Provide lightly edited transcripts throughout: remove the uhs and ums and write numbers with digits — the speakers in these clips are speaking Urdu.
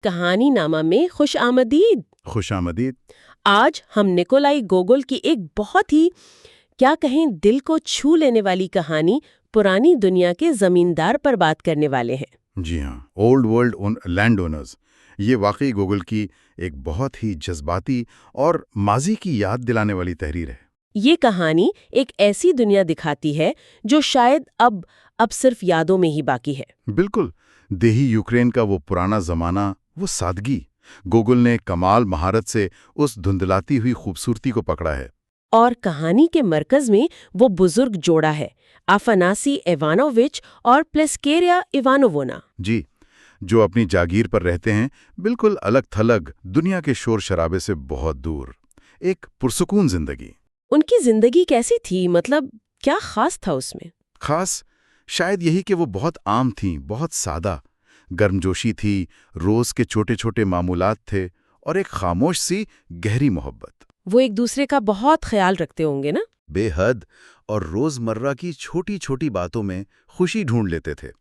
کہانی نامہ میں خوش آمدید۔ خوش آمدید۔ آج ہم نکولائی گوگل کی ایک بہت ہی کیا کہیں دل کو چھو لینے والی کہانی پرانی دنیا کے زمیندار پر بات کرنے والے ہیں۔ جی ہاں، اولڈ ورلڈ لینڈ اونرز۔ یہ واقعی گوگل کی ایک بہت ہی جذباتی اور ماضی کی یاد دلانے والی تحریر ہے۔ یہ کہانی ایک ایسی دنیا دکھاتی ہے جو شاید اب صرف یادوں میں ہی باقی ہے۔ بالکل، دیہی یوکرین کا وہ پرانا زمانہ، وہ سادگی، گوگل نے کمال مہارت سے اس دھندلاتی ہوئی خوبصورتی کو پکڑا ہے۔ اور کہانی کے مرکز میں وہ بزرگ جوڑا ہے، افاناسی ایوانووچ اور پلسکیریا ایوانوونا۔ جی، جو اپنی جاگیر پر رہتے ہیں، بالکل الگ تھلگ، دنیا کے شور شرابے سے بہت دور، ایک پرسکون زندگی۔ ان کی زندگی کیسی تھی؟ مطلب کیا خاص تھا اس میں؟ خاص شاید یہی کہ وہ بہت عام تھیں، بہت سادہ، گرمجوشی تھی، روز کے چھوٹے چھوٹے معمولات تھے، اور ایک خاموش سی گہری محبت۔ وہ ایک دوسرے کا بہت خیال رکھتے ہوں گے نا؟ بے حد، اور روزمرہ کی چھوٹی چھوٹی باتوں میں خوشی ڈھونڈ لیتے تھے۔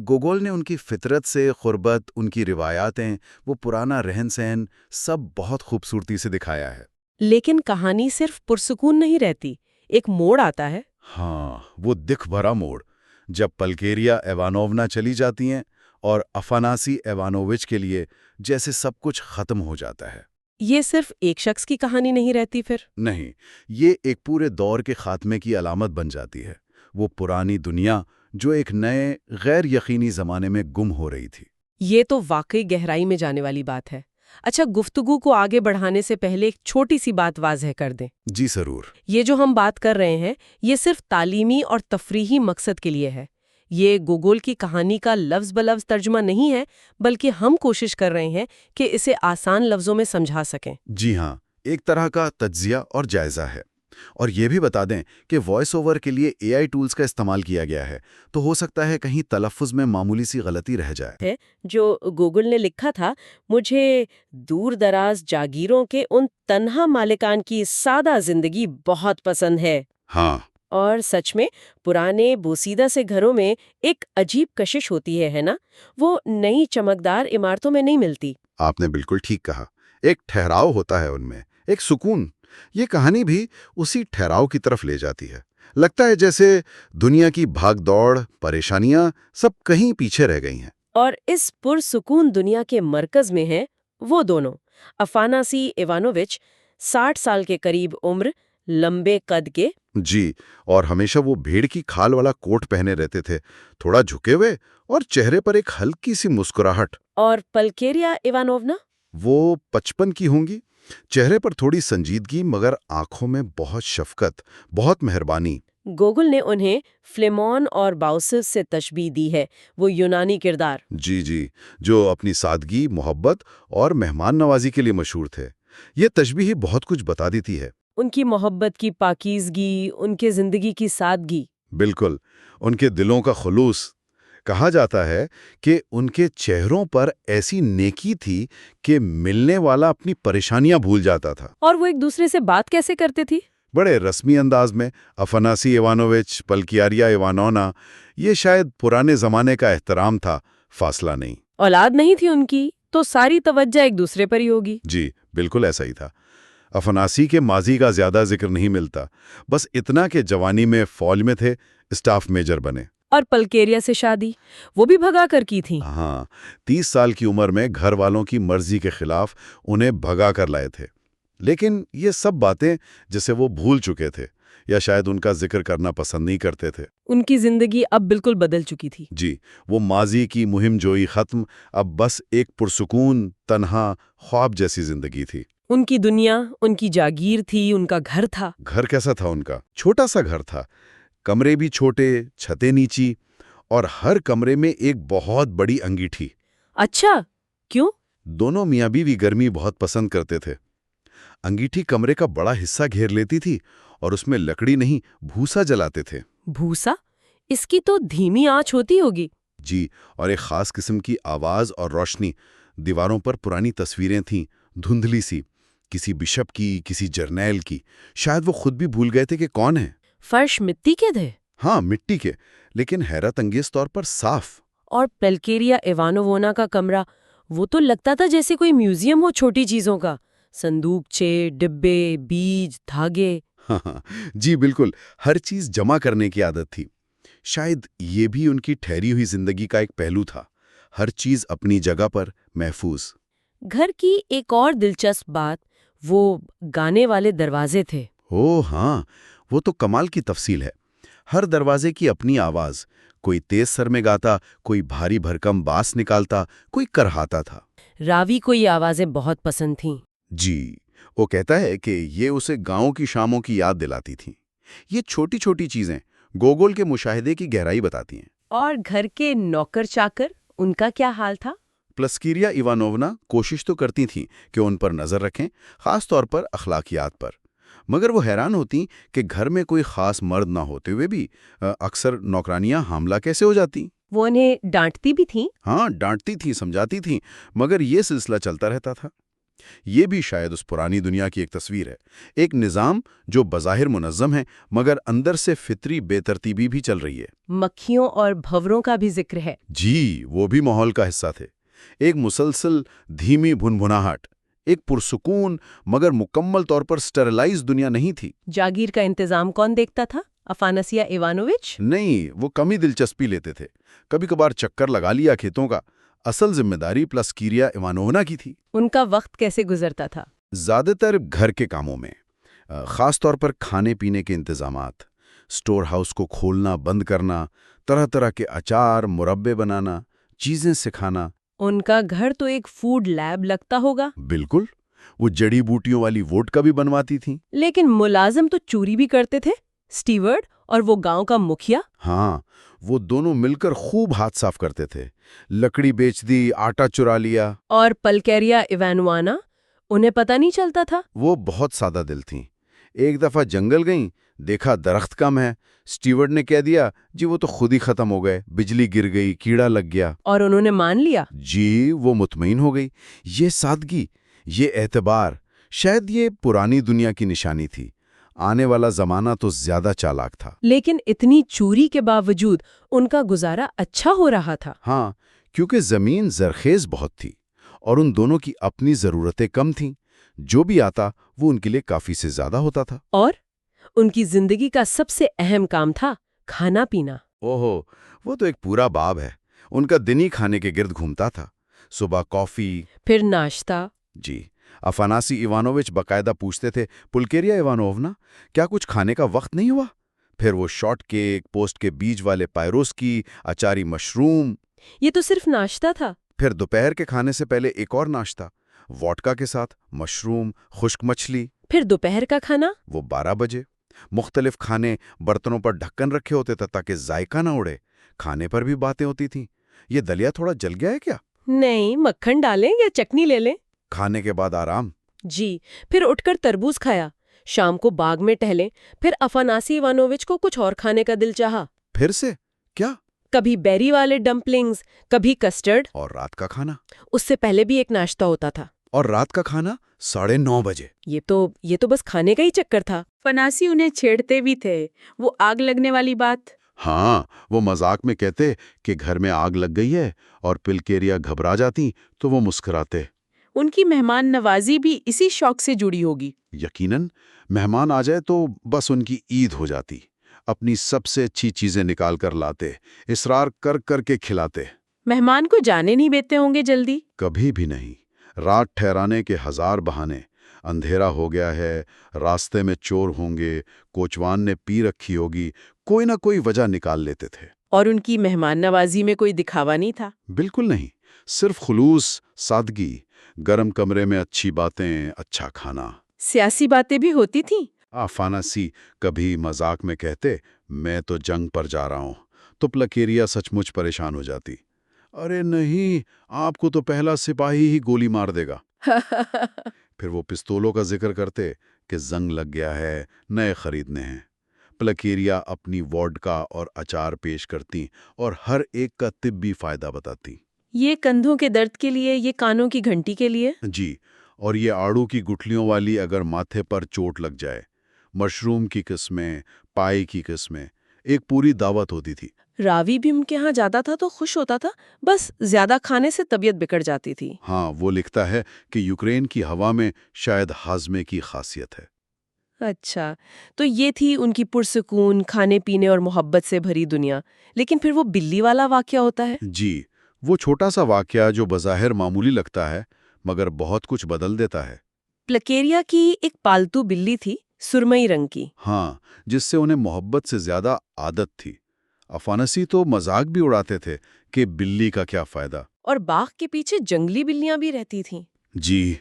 گوگل نے ان کی فطرت سے قربت، ان کی روایاتیں، وہ پرانا رہن سہن، سب بہت خوبصورتی سے دکھایا ہے۔ لیکن کہانی صرف پرسکون نہیں رہتی، ایک موڑ آتا ہے۔ ہاں، وہ دکھ بھرا موڑ، جب پلکیریا ایوانوونا چلی جاتی ہیں اور افاناسی ایوانووچ کے لیے جیسے سب کچھ ختم ہو جاتا ہے۔ یہ صرف ایک شخص کی کہانی نہیں رہتی پھر؟ نہیں، یہ ایک پورے دور کے خاتمے کی علامت بن جاتی ہے۔ وہ پرانی دنیا جو ایک نئے غیر یقینی زمانے میں گم ہو رہی تھی۔ یہ تو واقعی گہرائی میں جانے والی بات ہے۔ اچھا، گفتگو کو آگے بڑھانے سے پہلے ایک چھوٹی سی بات واضح کر دیں۔ جی ضرور۔ یہ جو ہم بات کر رہے ہیں، یہ صرف تعلیمی اور تفریحی مقصد کے لیے ہے۔ یہ گوگل کی کہانی کا لفظ بلفظ ترجمہ نہیں ہے، بلکہ ہم کوشش کر رہے ہیں کہ اسے آسان لفظوں میں سمجھا سکیں۔ جی ہاں، ایک طرح کا تجزیہ اور جائزہ ہے۔ اور یہ بھی بتا دیں کہ وائس اوور کے لیے AI ٹولز کا استعمال کیا گیا ہے، تو ہو سکتا ہے کہیں تلفظ میں معمولی سی غلطی رہ جائے۔ جو گوگل نے لکھا تھا، مجھے دور دراز جاگیروں کے ان تنہا مالکان کی سادہ زندگی بہت پسند ہے۔ ہاں، اور سچ میں پرانے بوسیدہ سے گھروں میں ایک عجیب کشش ہوتی ہے نا؟ وہ نئی چمکدار عمارتوں میں نہیں ملتی۔ آپ نے بالکل ٹھیک کہا، ایک ٹھہراؤ ہوتا ہے ان میں، ایک سکون۔ یہ کہانی بھی اسی ٹھہراؤ کی طرف لے جاتی ہے۔ لگتا ہے جیسے دنیا کی بھاگ دوڑ، پریشانیاں سب کہیں پیچھے رہ گئی ہیں۔ اور اس پرسکون دنیا کے مرکز میں ہیں وہ دونوں، افاناسی ایوانووچ، 60 سال کے قریب عمر، لمبے قد کے۔ جی، اور ہمیشہ وہ بھیڑ کی کھال والا کوٹ پہنے رہتے تھے، تھوڑا جھکے ہوئے، اور چہرے پر ایک ہلکی سی مسکراہٹ۔ اور پلکیریا ایوانوونا؟ وہ 55 کی ہوں گی، چہرے پر تھوڑی سنجیدگی، مگر آنکھوں میں بہت شفقت، بہت مہربانی۔ گوگل نے انہیں فلیمون اور باؤسس سے تشبیہ دی ہے، وہ یونانی کردار۔ جی، جو اپنی سادگی، محبت اور مہمان نوازی کے لیے مشہور تھے۔ یہ تشبیہ بہت کچھ بتا دیتی ہے۔ ان کی محبت کی پاکیزگی، ان کے زندگی کی سادگی۔ بالکل، ان کے دلوں کا خلوص۔ کہا جاتا ہے کہ ان کے چہروں پر ایسی نیکی تھی کہ ملنے والا اپنی پریشانیاں بھول جاتا تھا۔ اور وہ ایک دوسرے سے بات کیسے کرتے تھی؟ بڑے رسمی انداز میں، افاناسی ایوانووچ، پلکیریا ایوانوونا۔ یہ شاید پرانے زمانے کا احترام تھا، فاصلہ نہیں۔ اولاد نہیں تھی ان کی، تو ساری توجہ ایک دوسرے پر ہی ہوگی۔ جی، بالکل ایسا ہی تھا۔ افاناسی کے ماضی کا زیادہ ذکر نہیں ملتا، بس اتنا کہ جوانی میں فوج میں تھے، اسٹاف میجر بنے۔ اور پلکیریا سے شادی وہ بھی بھگا کر کی تھی۔ ہاں، 30 سال کی عمر میں گھر والوں کی مرضی کے خلاف انہیں بھگا کر لائے تھے۔ لیکن یہ سب باتیں جسے وہ بھول چکے تھے، یا شاید ان کا ذکر کرنا پسند نہیں کرتے تھے۔ ان کی زندگی اب بالکل بدل چکی تھی۔ جی، وہ ماضی کی مہم جوئی ختم، اب بس ایک پرسکون، تنہا خواب جیسی زندگی تھی۔ ان کی دنیا، ان کی جاگیر تھی، ان کا گھر تھا۔ گھر کیسا تھا ان کا؟ چھوٹا سا گھر تھا، کمرے بھی چھوٹے، چھتیں نیچی، اور ہر کمرے میں ایک بہت بڑی انگیٹھی۔ اچھا، کیوں؟ دونوں میاں بیوی گرمی بہت پسند کرتے تھے۔ انگیٹھی کمرے کا بڑا حصہ گھیر لیتی تھی، اور اس میں لکڑی نہیں، بھوسا جلاتے تھے۔ بھوسا؟ اس کی تو دھیمی آنچ ہوتی ہوگی۔ جی، اور ایک خاص قسم کی آواز اور روشنی۔ دیواروں پر پرانی تصویریں تھیں، دھندلی سی، کسی بشپ کی، کسی جرنیل کی۔ شاید وہ خود بھی بھول گئے تھے کہ کون ہیں۔ فرش مٹی کے تھے؟ ہاں، مٹی کے، لیکن حیرت انگیز طور پر صاف۔ اور پلکیریا ایوانوونا کا کمرہ، وہ تو لگتا تھا جیسے کوئی میوزیم ہو چھوٹی چیزوں کا، صندوقچے، ڈبے، بیج، دھاگے۔ ہاں جی بالکل، ہر چیز جمع کرنے کی عادت تھی۔ شاید یہ بھی ان کی ٹھہری ہوئی زندگی کا ایک پہلو تھا، ہر چیز اپنی جگہ پر محفوظ۔ گھر کی ایک اور دلچسپ بات وہ گانے والے دروازے تھے۔ ہاں، وہ تو کمال کی تفصیل ہے۔ ہر دروازے کی اپنی آواز، کوئی تیز سر میں گاتا، کوئی بھاری بھرکم باس نکالتا، کوئی کرہاتا تھا۔ راوی کو یہ آوازیں بہت پسند تھیں۔ جی، وہ کہتا ہے کہ یہ اسے گاؤں کی شاموں کی یاد دلاتی تھیں۔ یہ چھوٹی چھوٹی چیزیں گوگول کے مشاہدے کی گہرائی بتاتی ہیں۔ اور گھر کے نوکر چاکر، ان کا کیا حال تھا؟ پلسکیریا ایوانوونا کوشش تو کرتی تھیں کہ ان پر نظر رکھیں، خاص طور پر اخلاقیات پر، مگر وہ حیران ہوتی کہ گھر میں کوئی خاص مرد نہ ہوتے ہوئے بھی اکثر نوکرانیاں حاملہ کیسے ہو جاتی۔ وہ انہیں ڈانٹتی بھی تھیں؟ ہاں، ڈانٹتی تھیں، سمجھاتی تھیں، مگر یہ سلسلہ چلتا رہتا تھا۔ یہ بھی شاید اس پرانی دنیا کی ایک تصویر ہے، ایک نظام جو بظاہر منظم ہے مگر اندر سے فطری بے ترتیبی بھی چل رہی ہے۔ مکھیوں اور بھنوروں کا بھی ذکر ہے۔ جی، وہ بھی ماحول کا حصہ تھے۔ ایک مسلسل دھیمی بھنبھناہٹ، ایک پرسکون مگر مکمل طور پر سٹرلائز دنیا نہیں تھی۔ جاگیر کا انتظام کون دیکھتا تھا؟ افاناسیا ایوانووچ؟ نہیں، وہ کم ہی دلچسپی لیتے تھے، کبھی کبھار چکر لگا لیا کھیتوں کا۔ اصل ذمہ داری پلسکیریا ایوانوونا کی تھی۔ ان کا وقت کیسے گزرتا تھا؟ زیادہ تر گھر کے کاموں میں، خاص طور پر کھانے پینے کے انتظامات، سٹور ہاؤس کو کھولنا بند کرنا، طرح طرح کے اچار مربے بنانا، چیزیں سکھانا۔ ان کا گھر تو ایک فوڈ لیب لگتا ہوگا۔ بالکل، وہ جڑی بوٹیوں والی ووڈکا بھی بنواتی تھیں۔ لیکن ملازم تو چوری بھی کرتے تھے، سٹیورڈ اور وہ گاؤں کا مکھیا۔ ہاں، وہ دونوں مل کر خوب ہاتھ صاف کرتے تھے، لکڑی بیچ دی، آٹا چرا لیا۔ اور پلکیریا ایوانوانا، انہیں پتہ نہیں چلتا تھا؟ وہ بہت سادہ دل تھیں۔ ایک دفعہ جنگل گئیں، دیکھا درخت کم ہے، سٹیورڈ نے کہہ دیا جی وہ تو خود ہی ختم ہو گئے، بجلی گر گئی، کیڑا لگ گیا۔ اور انہوں نے مان لیا؟ جی، وہ مطمئن ہو گئی۔ یہ سادگی، یہ اعتبار، شاید یہ پرانی دنیا کی نشانی تھی۔ آنے والا زمانہ تو زیادہ چالاک تھا۔ لیکن اتنی چوری کے باوجود ان کا گزارا اچھا ہو رہا تھا۔ ہاں، کیونکہ زمین زرخیز بہت تھی اور ان دونوں کی اپنی ضرورتیں کم تھیں۔ جو بھی آتا وہ ان کے لیے کافی سے زیادہ ہوتا تھا۔ اور ان کی زندگی کا سب سے اہم کام تھا کھانا پینا۔ اوہو، وہ تو ایک پورا باب ہے۔ ان کا دن ہی کھانے کے گرد گھومتا تھا۔ صبح کافی، پھر ناشتہ۔ جی، افاناسی ایوانووچ باقاعدہ پوچھتے تھے، پلکیریا ایوانوونا، کیا کچھ کھانے کا وقت نہیں ہوا؟ پھر وہ شارٹ کیک، پوسٹ کے بیج والے پائروسکی، اچاری مشروم۔ یہ تو صرف ناشتہ تھا۔ پھر دوپہر کے کھانے سے پہلے ایک اور ناشتہ، ووڈکا کے ساتھ مشروم، خشک مچھلی۔ پھر دوپہر کا کھانا؟ وہ 12 بجے۔ مختلف کھانے برتنوں پر ڈھکن رکھے ہوتے تھے تاکہ ذائقہ نہ اڑے۔ کھانے پر بھی باتیں ہوتی تھیں۔ یہ دلیا تھوڑا جل گیا ہے کیا؟ نہیں، مکھن ڈالیں یا چٹنی لے لیں۔ کھانے کے بعد آرام۔ جی، پھر اٹھ کر تربوز کھایا، شام کو باغ میں ٹہلیں، پھر افاناسی ایوانووچ کو کچھ اور کھانے کا دل چاہا۔ پھر سے کیا؟ کبھی بیری والے ڈمپلنگز، کبھی کسٹرڈ۔ اور رات کا کھانا؟ اس سے پہلے بھی ایک ناشتہ ہوتا تھا۔ اور رات کا کھانا 9:30 بجے۔ یہ تو بس کھانے کا ہی چکر تھا۔ فناسی انہیں چھیڑتے بھی تھے، وہ آگ لگنے والی بات۔ ہاں، وہ مذاق میں کہتے کہ گھر میں آگ لگ گئی ہے، اور پلکیریا گھبرا جاتی تو وہ مسکراتے۔ ان کی مہمان نوازی بھی اسی شوق سے جڑی ہوگی۔ یقیناً، مہمان آ جائے تو بس ان کی عید ہو جاتی۔ اپنی سب سے اچھی چیزیں نکال کر لاتے، اصرار کر کر کے کھلاتے۔ مہمان کو جانے نہیں دیتے ہوں گے جلدی؟ کبھی بھی نہیں۔ رات ٹھہرانے کے 1000 بہانے، اندھیرا ہو گیا ہے، راستے میں چور ہوں گے، کوچوان نے پی رکھی ہوگی، کوئی نہ کوئی وجہ نکال لیتے تھے۔ اور ان کی مہمان نوازی میں کوئی دکھاوا نہیں تھا؟ بالکل نہیں، صرف خلوص، سادگی، گرم کمرے میں اچھی باتیں، اچھا کھانا۔ سیاسی باتیں بھی ہوتی تھیں؟ افاناسی کبھی مذاق میں کہتے میں تو جنگ پر جا رہا ہوں، تو پلکیریا سچ مچ پریشان ہو جاتی۔ ارے نہیں، آپ کو تو پہلا سپاہی ہی گولی مار دے گا۔ پھر وہ پستولوں کا ذکر کرتے کہ زنگ لگ گیا ہے، نئے خریدنے ہیں۔ پلکیریا اپنی ووڈکا اور اچار پیش کرتی اور ہر ایک کا طبی فائدہ بتاتی۔ یہ کندھوں کے درد کے لیے، یہ کانوں کی گھنٹی کے لیے۔ جی، اور یہ آڑو کی گٹھلیوں والی اگر ماتھے پر چوٹ لگ جائے۔ مشروم کی قسمیں، پائی کی قسمیں، ایک پوری دعوت ہوتی تھی۔ راوی بھی ان کے ہاں جاتا تھا تو خوش ہوتا تھا، بس زیادہ کھانے سے طبیعت بگڑ جاتی تھی۔ ہاں، وہ لکھتا ہے کہ یوکرین کی ہوا میں شاید ہاضمے کی خاصیت ہے۔ اچھا، تو یہ تھی ان کی پرسکون کھانے پینے اور محبت سے بھری دنیا۔ لیکن پھر وہ بلی والا واقعہ ہوتا ہے۔ جی، وہ چھوٹا سا واقعہ جو بظاہر معمولی لگتا ہے مگر بہت کچھ بدل دیتا ہے۔ پلکیریا کی ایک پالتو بلی تھی، سرمئی رنگ کی۔ ہاں، جس سے انہیں محبت سے زیادہ عادت تھی۔ افانسی تو مذاق بھی اڑاتے تھے کہ بلی کا کیا فائدہ۔ اور باغ کے پیچھے جنگلی بلیاں بھی رہتی تھیں۔ جی،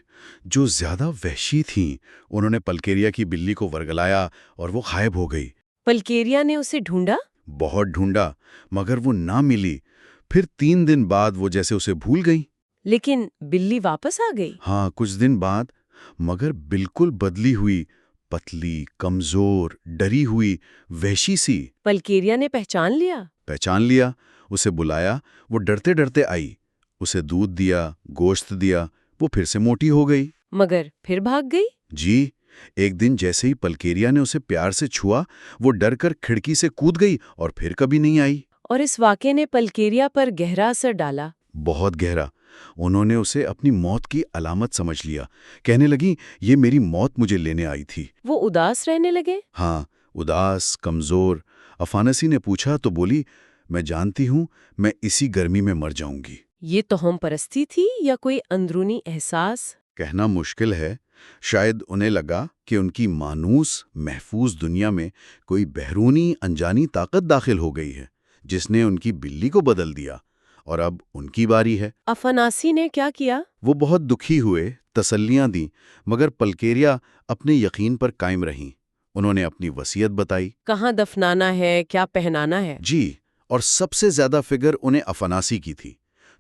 جو زیادہ وحشی تھیں، انہوں نے پلکیریا کی بلی کو ورگلایا اور وہ غائب ہو گئی۔ پلکیریا نے اسے ڈھونڈا۔ بہت ڈھونڈا مگر وہ نہ ملی۔ پھر 3 دن بعد وہ جیسے اسے بھول گئی۔ لیکن بلی واپس آ گئی۔ ہاں، کچھ دن بعد، مگر بالکل بدلی ہوئی، پتلی، کمزور، ڈری ہوئی، وحشی سی۔ پلکیریا نے پہچان لیا۔ پہچان لیا، اسے بلایا، وہ ڈرتے ڈرتے آئی، اسے دودھ دیا، گوشت دیا، وہ پھر سے موٹی ہو گئی۔ مگر پھر بھاگ گئی۔ جی، ایک دن جیسے ہی پلکیریا نے اسے پیار سے چھوا، وہ ڈر کر کھڑکی سے کود گئی اور پھر کبھی نہیں آئی۔ اور اس واقعے نے پلکیریا پر گہرا اثر ڈالا۔ بہت گہرا۔ انہوں نے اسے اپنی موت کی علامت سمجھ لیا، کہنے لگی یہ میری موت مجھے لینے آئی تھی۔ وہ اداس رہنے لگے۔ ہاں، اداس، کمزور۔ افانسی نے پوچھا تو بولی، میں جانتی ہوں میں اسی گرمی میں مر جاؤں گی۔ یہ توہم پرستی تھی یا کوئی اندرونی احساس؟ کہنا مشکل ہے۔ شاید انہیں لگا کہ ان کی مانوس، محفوظ دنیا میں کوئی بیرونی انجانی طاقت داخل ہو گئی ہے جس نے ان کی بلی کو بدل دیا، اور اب ان کی باری ہے۔ افاناسی نے کیا کیا؟ وہ بہت دکھی ہوئے، تسلیاں دیں، مگر پلکیریا اپنے یقین پر قائم رہیں۔ انہوں نے اپنی وصیت بتائی۔ کہاں دفنانا ہے، کیا پہنانا ہے۔ جی، اور سب سے زیادہ فکر انہیں افاناسی کی تھی۔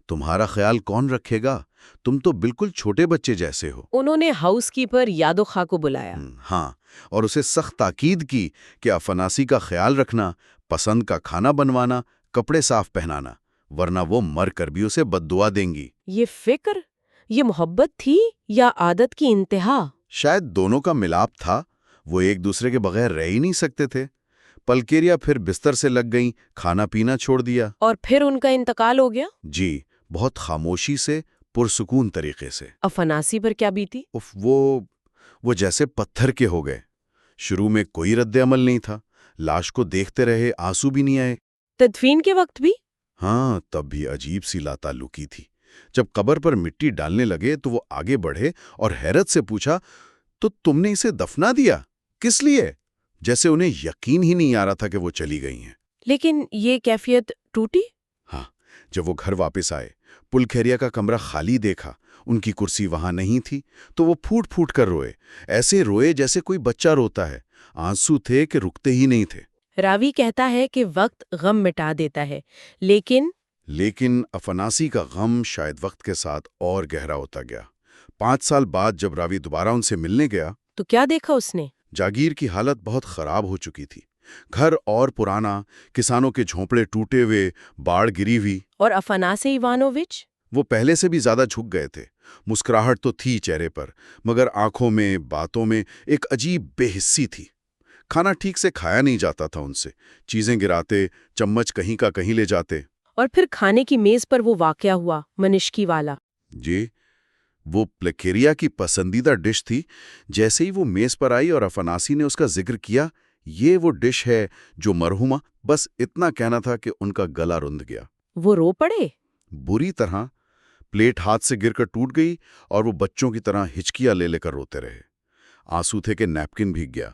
تمہارا خیال کون رکھے گا؟ تم تو بالکل چھوٹے بچے جیسے ہو۔ انہوں نے ہاؤس کیپر یادو خاں کو بلایا۔ ہاں، اور اسے سخت تاکید کی کہ افاناسی کا خیال رکھنا، پسند کا کھانا بنوانا، کپڑے صاف پہنانا، ورنہ وہ مر کر بھی اسے بد دعا دیں گی۔ یہ فکر، یہ محبت تھی یا عادت کی انتہا؟ شاید دونوں کا ملاپ تھا۔ وہ ایک دوسرے کے بغیر رہ ہی نہیں سکتے تھے۔ پلکیریا پھر بستر سے لگ گئیں، کھانا پینا چھوڑ دیا۔ اور پھر ان کا انتقال ہو گیا۔ جی، بہت خاموشی سے، پرسکون طریقے سے۔ افاناسی پر کیا بیتی؟ وہ جیسے پتھر کے ہو گئے۔ شروع میں کوئی رد عمل نہیں تھا، لاش کو دیکھتے رہے، آنسو بھی نہیں آئے۔ تدفین کے وقت بھی؟ ہاں، تب بھی عجیب سی لاتعلقی تھی۔ جب قبر پر مٹی ڈالنے لگے تو وہ آگے بڑھے اور حیرت سے پوچھا، تو تم نے اسے دفنا دیا؟ کس لیے؟ جیسے انہیں یقین ہی نہیں آ رہا تھا کہ وہ چلی گئی ہیں۔ لیکن یہ کیفیت ٹوٹی؟ ہاں، جب وہ گھر واپس آئے، پلکیریا کا کمرہ خالی دیکھا، ان کی کرسی وہاں نہیں تھی، تو وہ پھوٹ پھوٹ کر روئے، ایسے روئے جیسے کوئی بچہ روتا ہے۔ آنسو تھے کہ رکتے ہی نہیں تھے۔ راوی کہتا ہے کہ وقت غم مٹا دیتا ہے، لیکن افاناسی کا غم شاید وقت کے ساتھ اور گہرا ہوتا گیا۔ 5 سال بعد جب راوی دوبارہ ان سے ملنے گیا تو کیا دیکھا اس نے؟ جاگیر کی حالت بہت خراب ہو چکی تھی۔ گھر اور پرانا، کسانوں کے جھونپڑے ٹوٹے ہوئے، باڑھ گری ہوئی۔ اور افاناسی ایوانووچ؟ وہ پہلے سے بھی زیادہ جھک گئے تھے۔ مسکراہٹ تو تھی چہرے پر، مگر آنکھوں میں، باتوں میں ایک عجیب بے حسی تھی۔ کھانا ٹھیک سے کھایا نہیں جاتا تھا ان سے، چیزیں گراتے، چمچ کہیں کا کہیں لے جاتے۔ اور پھر کھانے کی میز پر وہ واقعہ ہوا، منشکی والا۔ جی، وہ پلکیریا کی پسندیدہ ڈش تھی۔ جیسے ہی وہ میز پر آئی اور افاناسی نے اس کا ذکر کیا، یہ وہ ڈش ہے جو مرحومہ، بس اتنا کہنا تھا کہ ان کا گلا رند گیا۔ وہ رو پڑے؟ بری طرح۔ پلیٹ ہاتھ سے گر کر ٹوٹ گئی اور وہ بچوں کی طرح ہچکیاں لے کر روتے رہے۔ آنسو تھے کہ نیپکن بھیگ گیا۔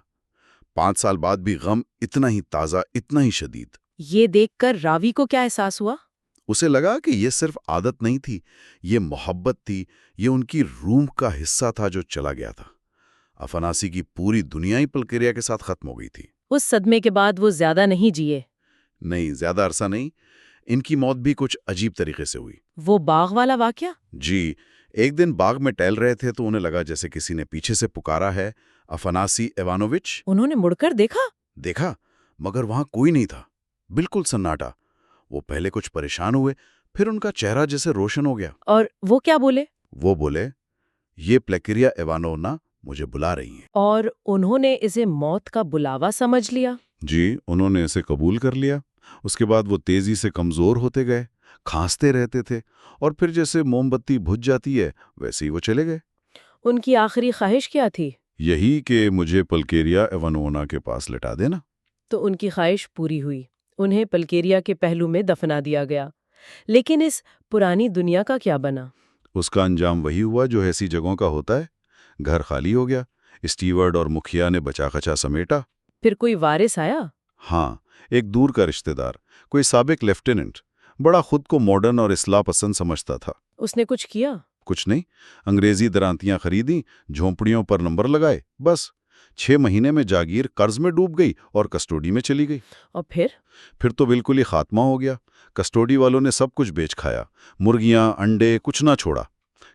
5 سال بعد بھی غم اتنا ہی تازہ، اتنا ہی شدید۔ یہ دیکھ کر راوی کو کیا احساس ہوا؟ اسے لگا کہ یہ صرف عادت نہیں تھی، یہ محبت تھی، یہ ان کی روح کا حصہ تھا جو چلا گیا تھا۔ افاناسی کی پوری دنیا ہی پلکیریا کے ساتھ ختم ہو گئی تھی۔ اس صدمے کے بعد وہ زیادہ نہیں جیے؟ نہیں، زیادہ عرصہ نہیں۔ ان کی موت بھی کچھ عجیب طریقے سے ہوئی۔ وہ باغ والا واقعہ؟ جی، ایک دن باغ میں ٹہل رہے تھے تو انہیں لگا جیسے کسی نے پیچھے سے پکارا ہے، افاناسی ایوانووچ۔ انہوں نے مڑ کر دیکھا، مگر وہاں کوئی نہیں تھا، بالکل سناٹا۔ وہ پہلے کچھ پریشان ہوئے، پھر ان کا چہرہ جیسے روشن ہو گیا۔ اور وہ کیا بولے؟ وہ بولے، یہ پلکیریا ایوانونا مجھے بلا رہی ہیں۔ اور انہوں نے اسے موت کا بلاوا سمجھ لیا؟ جی، انہوں نے اسے قبول کر لیا۔ اس کے بعد وہ تیزی سے کمزور ہوتے گئے، کھانستے رہتے تھے، اور پھر جیسے موم بتی بجھ جاتی ہے ویسے ہی وہ چلے گئے۔ ان کی آخری خواہش کیا تھی؟ یہی کہ مجھے پلکیریا ایونونا کے پاس لٹا دینا۔ تو ان کی خواہش پوری ہوئی، انہیں پلکیریا کے پہلو میں دفنا دیا گیا۔ لیکن اس پرانی دنیا کا کیا بنا؟ اس کا انجام وہی ہوا جو ایسی جگہوں کا ہوتا ہے، گھر خالی ہو گیا، اسٹیورڈ اور مکھیا نے بچا کچا سمیٹا۔ پھر کوئی وارث آیا؟ ہاں، ایک دور کا رشتہ دار، کوئی سابق لیفٹیننٹ، بڑا خود کو ماڈرن اور اصلاح پسند سمجھتا تھا۔ اس نے کچھ کیا؟ کچھ نہیں، انگریزی درانتیاں خریدیں، جھونپڑیوں پر نمبر لگائے، بس 6 مہینے میں جاگیر قرض میں ڈوب گئی اور کسٹوڈی میں چلی گئی۔ اور پھر تو بالکل ہی خاتمہ ہو گیا۔ کسٹوڈی والوں نے سب کچھ بیچ کھایا، مرغیاں، انڈے، کچھ نہ چھوڑا۔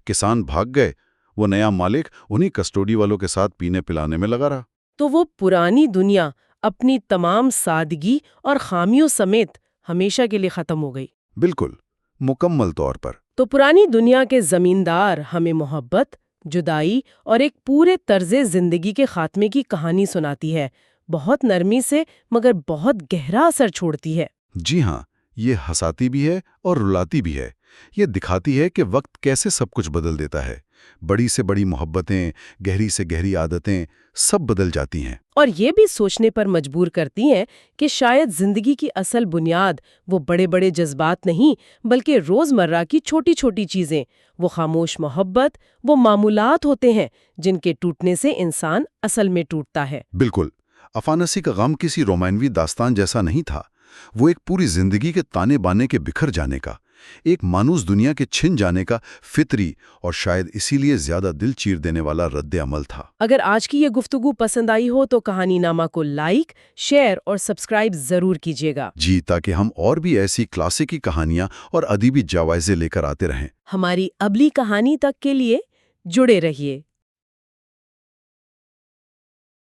کسان بھاگ گئے، وہ نیا مالک انہی کسٹوڈی والوں کے ساتھ پینے پلانے میں لگا رہا۔ تو وہ پرانی دنیا اپنی تمام سادگی اور خامیوں سمیت ہمیشہ کے لیے ختم ہو گئی۔ بالکل، مکمل طور پر۔ تو پرانی دنیا کے زمیندار ہمیں محبت، جدائی اور ایک پورے طرز زندگی کے خاتمے کی کہانی سناتی ہے، بہت نرمی سے مگر بہت گہرا اثر چھوڑتی ہے۔ جی ہاں، یہ ہنساتی بھی ہے اور رلاتی بھی ہے۔ یہ دکھاتی ہے کہ وقت کیسے سب کچھ بدل دیتا ہے، بڑی سے بڑی محبتیں، گہری سے گہری عادتیں، سب بدل جاتی ہیں۔ اور یہ بھی سوچنے پر مجبور کرتی ہیں کہ شاید زندگی کی اصل بنیاد وہ بڑے بڑے جذبات نہیں بلکہ روزمرہ کی چھوٹی چھوٹی چیزیں، وہ خاموش محبت، وہ معمولات ہوتے ہیں جن کے ٹوٹنے سے انسان اصل میں ٹوٹتا ہے۔ بالکل، افانسی کا غم کسی رومانوی داستان جیسا نہیں تھا، وہ ایک پوری زندگی کے تانے بانے کے بکھر جانے کا، ایک مانوس دنیا کے چھن جانے کا فطری اور شاید اسی لیے زیادہ دل چیر دینے والا رد عمل تھا۔ اگر آج کی یہ گفتگو پسند آئی ہو تو کہانی نامہ کو لائک، شیئر اور سبسکرائب ضرور کیجیے گا۔ جی، تاکہ ہم اور بھی ایسی کلاسیکی کہانیاں اور ادبی جوائزے لے کر آتے رہیں۔ ہماری اگلی کہانی تک کے لیے جڑے رہیے۔